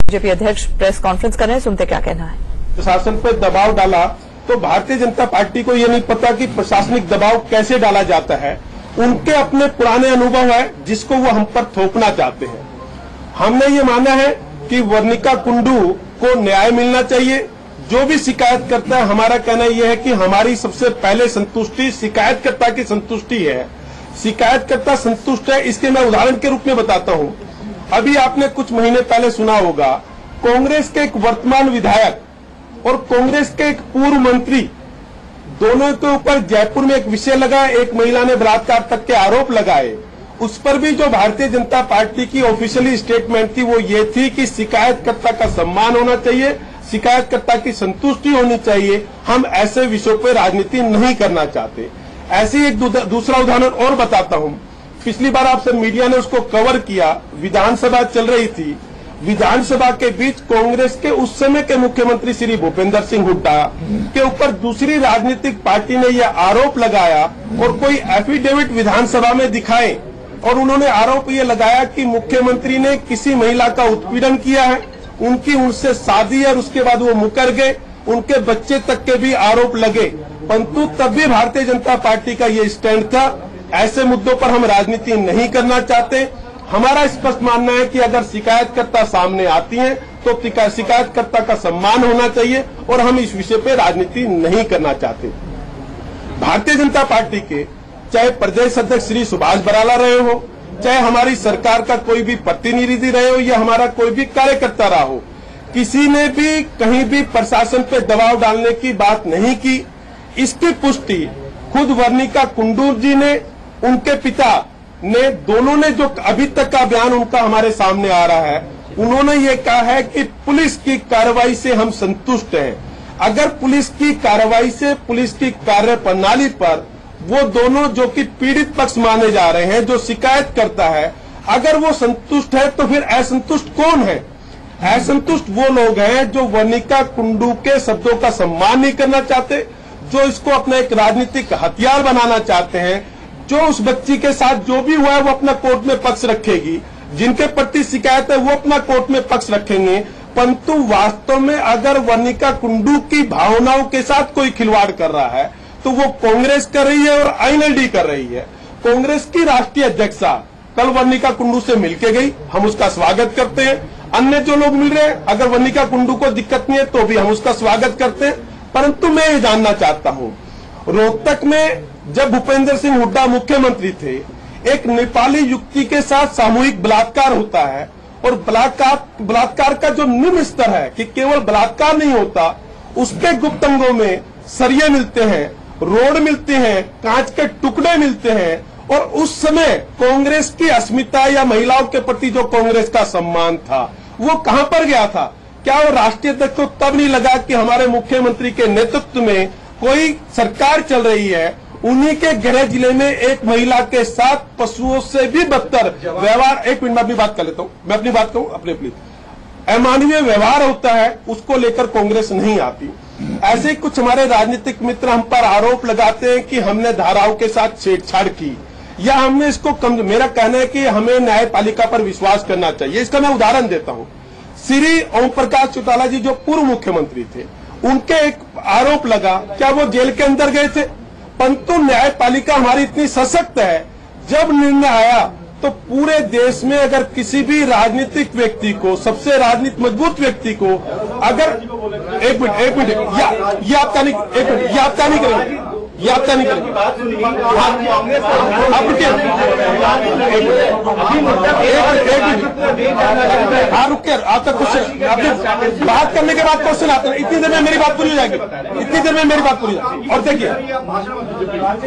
BJP अध्यक्ष press conference कर रहे हैं, सुनते क्या कहना है। प्रशासन पर दबाव डाला तो भारतीय जनता पार्टी को ये नहीं पता कि प्रशासनिक दबाव कैसे डाला जाता है। उनके अपने पुराने अनुभव है जिसको वो हम पर थोपना चाहते हैं। हमने ये माना है कि वर्णिका कुंडू को न्याय मिलना चाहिए। जो भी शिकायत करता है, हमारा कहना यह है कि हमारी सबसे पहले संतुष्टि शिकायतकर्ता की संतुष्टि है। शिकायतकर्ता संतुष्ट है, इसके मैं उदाहरण के रूप में बताता हूं। अभी आपने कुछ महीने पहले सुना होगा, कांग्रेस के एक वर्तमान विधायक और कांग्रेस के एक पूर्व मंत्री, दोनों के ऊपर जयपुर में एक विषय लगा, एक महिला ने बलात्कार तक के आरोप लगाए। उस पर भी जो भारतीय जनता पार्टी की ऑफिशियली स्टेटमेंट थी वो ये थी कि शिकायतकर्ता का सम्मान होना चाहिए, शिकायतकर्ता की संतुष्टि होनी चाहिए। हम ऐसे विषयों पर राजनीति नहीं करना चाहते। ऐसे ही एक दूसरा उदाहरण और बताता हूं। पिछली बार आपसे मीडिया ने उसको कवर किया, विधानसभा चल रही थी। विधानसभा के बीच कांग्रेस के उस समय के मुख्यमंत्री श्री भूपेंद्र सिंह हुड्डा के ऊपर दूसरी राजनीतिक पार्टी ने यह आरोप लगाया और कोई एफिडेविट विधानसभा में दिखाए और उन्होंने आरोप ये लगाया कि मुख्यमंत्री ने किसी महिला का उत्पीड़न किया है, उनकी उनसे शादी और उसके बाद वो मुकर गए, उनके बच्चे तक के भी आरोप लगे। परंतु तब भी भारतीय जनता पार्टी का ये स्टैंड था, ऐसे मुद्दों पर हम राजनीति नहीं करना चाहते। हमारा स्पष्ट मानना है कि अगर शिकायतकर्ता सामने आती हैं तो शिकायतकर्ता का सम्मान होना चाहिए और हम इस विषय पर राजनीति नहीं करना चाहते। भारतीय जनता पार्टी के चाहे प्रदेश अध्यक्ष श्री सुभाष बराला रहे हो, चाहे हमारी सरकार का कोई भी प्रतिनिधि रहे हो या हमारा कोई भी कार्यकर्ता रहा हो, किसी ने भी कहीं भी प्रशासन पे दबाव डालने की बात नहीं की। इसकी पुष्टि खुद वर्णिका कुंडू जी ने, उनके पिता ने, दोनों ने जो अभी तक का बयान उनका हमारे सामने आ रहा है, उन्होंने ये कहा है कि पुलिस की कार्रवाई से हम संतुष्ट हैं। अगर पुलिस की कार्रवाई से, पुलिस की कार्य प्रणाली पर वो दोनों जो कि पीड़ित पक्ष माने जा रहे हैं, जो शिकायत करता है, अगर वो संतुष्ट है तो फिर असंतुष्ट कौन है? असंतुष्ट वो लोग हैं जो वर्णिका कुंडू के शब्दों का सम्मान नहीं करना चाहते, जो इसको अपना एक राजनीतिक हथियार बनाना चाहते हैं। जो उस बच्ची के साथ जो भी हुआ है वो अपना कोर्ट में पक्ष रखेगी, जिनके प्रति शिकायत है वो अपना कोर्ट में पक्ष रखेंगे। परंतु वास्तव में अगर वर्णिका कुंडू की भावनाओं के साथ कोई खिलवाड़ कर रहा है तो वो कांग्रेस कर रही है और आईएनएलडी कर रही है। कांग्रेस की राष्ट्रीय अध्यक्षा कल वर्णिका कुंडू से मिलके गई, हम उसका स्वागत करते हैं। अन्य जो लोग मिल रहे हैं, अगर वर्णिका कुंडू को दिक्कत नहीं है तो भी हम उसका स्वागत करते हैं। परंतु मैं ये जानना चाहता हूं, रोहतक में जब भूपेंद्र सिंह हुड्डा मुख्यमंत्री थे, एक नेपाली युवती के साथ सामूहिक बलात्कार होता है और बलात्कार का जो निम्न स्तर है कि केवल बलात्कार नहीं होता, उसके गुप्त अंगों में सरिये मिलते हैं, रोड मिलते हैं, कांच के टुकड़े मिलते हैं। और उस समय कांग्रेस की अस्मिता या महिलाओं के प्रति जो कांग्रेस का सम्मान था वो कहां पर गया था? क्या वो राष्ट्रीय अध्यक्ष को तब नहीं लगा कि हमारे मुख्यमंत्री के नेतृत्व में कोई सरकार चल रही है, उन्हीं के गृह जिले में एक महिला के साथ पशुओं से भी बदतर व्यवहार, एक मिनट में अपनी बात कर लेता हूं, मैं अपनी बात कहूं अपने प्लीज, अमानवीय व्यवहार होता है, उसको लेकर कांग्रेस नहीं आती। ऐसे कुछ हमारे राजनीतिक मित्र हम पर आरोप लगाते हैं कि हमने धाराओं के साथ छेड़छाड़ की या हमने इसको मेरा कहना है कि हमें न्यायपालिका पर विश्वास करना चाहिए। इसका मैं उदाहरण देता हूं। श्री ओम प्रकाश चौटाला जी जो पूर्व मुख्यमंत्री थे, उनके एक आरोप लगा, क्या वो जेल के अंदर गए थे? परंतु न्यायपालिका हमारी इतनी सशक्त है, जब निर्णय आया तो पूरे देश में अगर किसी भी राजनीतिक व्यक्ति को, सबसे राजनीतिक मजबूत व्यक्ति को अगर एक मिनट ये आपका नहीं, एक मिनट ये आपका नहीं करेंगे, ये आपका नहीं करेंगे। आप रुक कर आपका क्वेश्चन, आपने बात करने के बाद क्वेश्चन आते हैं, इतनी देर में मेरी बात पूरी हो जाएगी, इतनी देर में मेरी बात पूरी हो जाएगी। और देखिए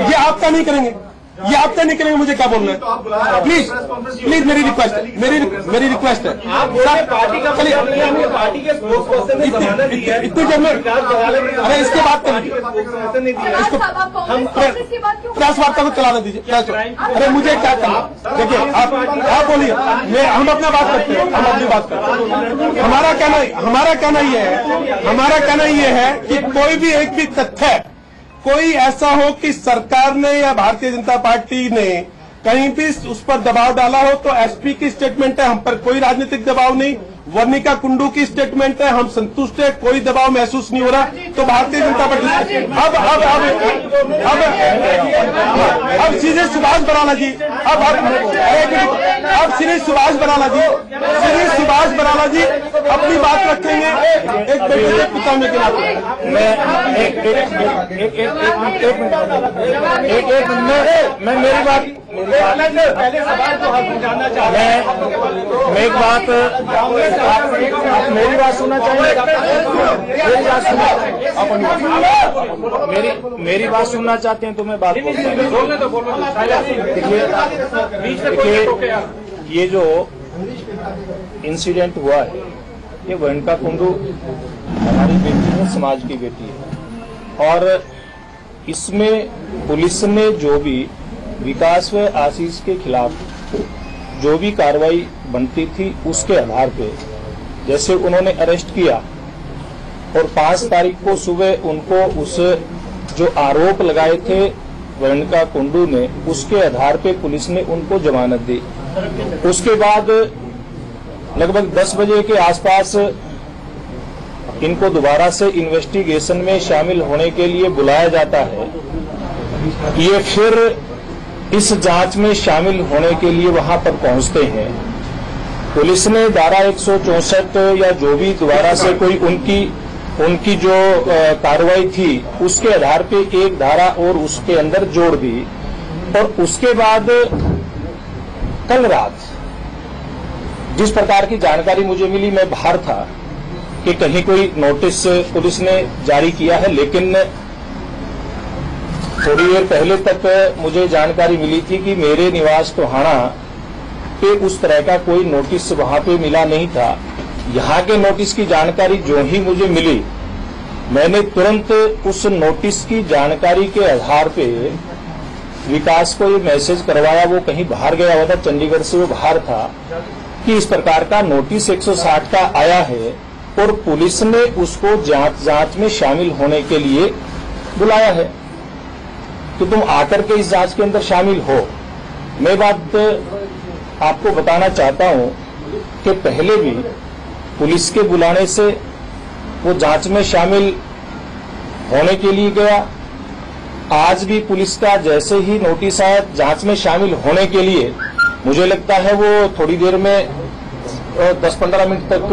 ये आपका नहीं करेंगे, ये आपका नहीं करेंगे, मुझे क्या बोलना है? प्लीज प्लीज मेरी रिक्वेस्ट है, मेरी रिक्वेस्ट है। इतनी देर में, अरे इसके बाद करेंगे, इसको प्रेस वार्ता को चलाने दीजिए। अरे मुझे क्या करना? देखिए आप बोलिए, हम अपना बात करते हैं, हम अपनी बात करते हैं। हमारा कहना ये है कि कोई भी एक भी तथ्य कोई ऐसा हो कि सरकार ने या भारतीय जनता पार्टी ने कहीं भी उस पर दबाव डाला हो तो एसपी की स्टेटमेंट है, हम पर कोई राजनीतिक दबाव नहीं। वर्णिका कुंडू की स्टेटमेंट है, हम संतुष्ट है, कोई दबाव महसूस नहीं हो रहा। तो भारतीय जनता पार्टी अब सीधे सुभाष बराला जी, अब श्री सुभाष बराला जी अपनी बात रखेंगे एक बेटे के पिता में के नाते। मैं मेरी बात आप मेरी बात सुनना चाहेंगे? मेरी बात सुनना चाहते हैं तो मैं बात देखिए, ये जो इंसिडेंट हुआ है, ये वर्णिका कुंडू हमारी बेटी है, समाज की बेटी है, और इसमें पुलिस ने जो भी विकास व आशीष के खिलाफ जो भी कार्रवाई बनती थी उसके आधार पे जैसे उन्होंने अरेस्ट किया और 5 तारीख को सुबह उनको उस जो आरोप लगाए थे वर्णिका कुंडू ने, उसके आधार पे पुलिस ने उनको जमानत दी। उसके बाद लगभग 10 बजे के आसपास इनको दोबारा से इन्वेस्टिगेशन में शामिल होने के लिए बुलाया जाता है। ये फिर इस जांच में शामिल होने के लिए वहां पर पहुंचते हैं। पुलिस ने धारा 164 या जो भी दोबारा से कोई उनकी जो कार्रवाई थी उसके आधार पे एक धारा और उसके अंदर जोड़ दी। और उसके बाद कल रात जिस प्रकार की जानकारी मुझे मिली, मैं बाहर था, कि कहीं कोई नोटिस पुलिस ने जारी किया है, लेकिन थोड़ी देर पहले तक मुझे जानकारी मिली थी कि मेरे निवास टोहाना पे उस तरह का कोई नोटिस वहां पे मिला नहीं था। यहाँ के नोटिस की जानकारी जो ही मुझे मिली, मैंने तुरंत उस नोटिस की जानकारी के आधार पे विकास को ये मैसेज करवाया। वो कहीं बाहर गया हुआ था, चंडीगढ़ से वो बाहर था, कि इस प्रकार का नोटिस 160 का आया है और पुलिस ने उसको जांच में शामिल होने के लिए बुलाया है, तो तुम आकर के इस जांच के अंदर शामिल हो। मैं बात आपको बताना चाहता हूं कि पहले भी पुलिस के बुलाने से वो जांच में शामिल होने के लिए गया। आज भी पुलिस का जैसे ही नोटिस आया जांच में शामिल होने के लिए, मुझे लगता है वो थोड़ी देर में 10-15 मिनट तक,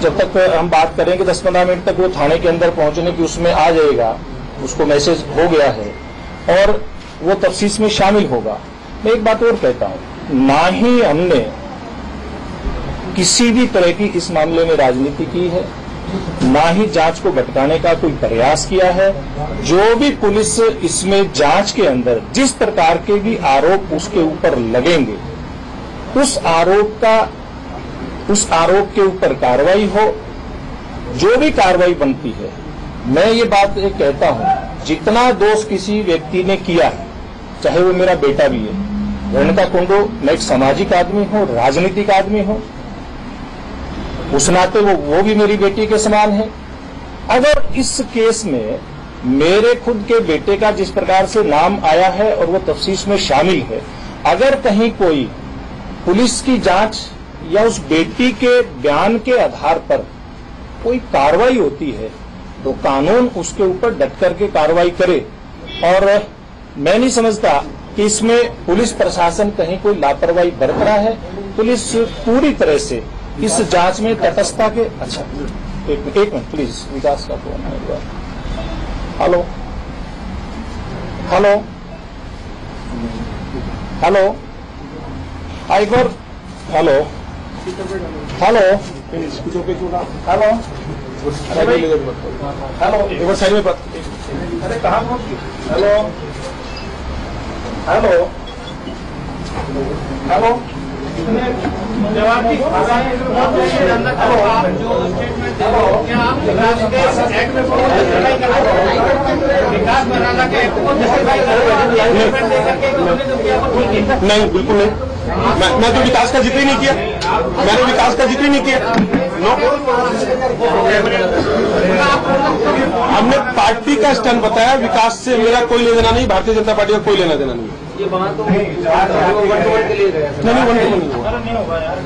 जब तक हम बात करेंगे 10-15 मिनट तक वो थाने के अंदर पहुंचने की उसमें आ जाएगा, उसको मैसेज हो गया है और वो तफ्तीश में शामिल होगा। मैं एक बात और कहता हूं, ना ही हमने किसी भी तरह की इस मामले में राजनीति की है, ना ही जांच को भटकाने का कोई प्रयास किया है। जो भी पुलिस इसमें जांच के अंदर जिस प्रकार के भी आरोप उसके ऊपर लगेंगे, उस आरोप के ऊपर कार्रवाई हो, जो भी कार्रवाई बनती है। मैं ये बात एक कहता हूं, जितना दोष किसी व्यक्ति ने किया है, चाहे वो मेरा बेटा भी है, वर्णिका कुंडू, मैं एक सामाजिक आदमी हूं, राजनीतिक आदमी हूं, उस नाते वो भी मेरी बेटी के समान है। अगर इस केस में मेरे खुद के बेटे का जिस प्रकार से नाम आया है और वो तफ्तीश में शामिल है, अगर कहीं कोई पुलिस की जांच या उस बेटी के बयान के आधार पर कोई कार्रवाई होती है, तो कानून उसके ऊपर डट करके कार्रवाई करे। और मैं नहीं समझता कि इसमें पुलिस प्रशासन कहीं कोई लापरवाही बरत रहा है। पुलिस पूरी तरह से इस जांच में तटस्थता के। अच्छा, एक मिनट प्लीज, विकास का फोन है। हेलो हेलो हेलो एक बार, हेलो हेलो हेलो हेलो, एक बार साइड में बात। अरे कहाँ पहुंच गए? हेलो हेलो हेलो, जवाब की नहीं, बिल्कुल नहीं। मैं तो विकास का जिक्र ही नहीं किया, मैंने विकास का जिक्र ही नहीं किया। नो, हमने पार्टी का स्टैंड बताया, विकास से मेरा कोई लेना देना नहीं, भारतीय जनता पार्टी का कोई लेना देना नहीं। ये वहाँ तो वन के लिए गए थे। नहीं होगा यार।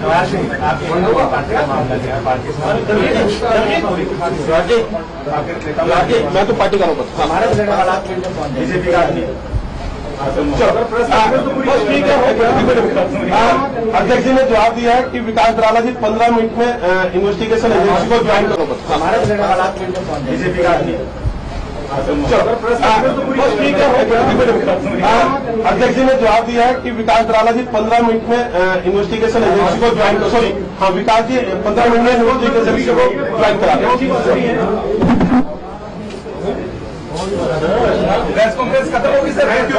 मैं तो पार्टी का हूँ। हमारे बीजेपी का आदमी अध्यक्ष जी ने जवाब दिया है कि विकास दराला जी 15 मिनट में इन्वेस्टिगेशन एजेंसी को ज्वाइन करो। हमारे बीजेपी का आदमी अध्यक्ष जी ने जवाब दिया है कि विकास दराला जी 15 मिनट में इन्वेस्टिगेशन एजेंसी को ज्वाइन करो। सॉरी, हाँ, विकास जी 15 मिनट में इन्वेस्टिगेशन एजेंसी को ज्वाइन करा दें। प्रेस कॉन्फ्रेंस खत्म होगी सर। Thank you.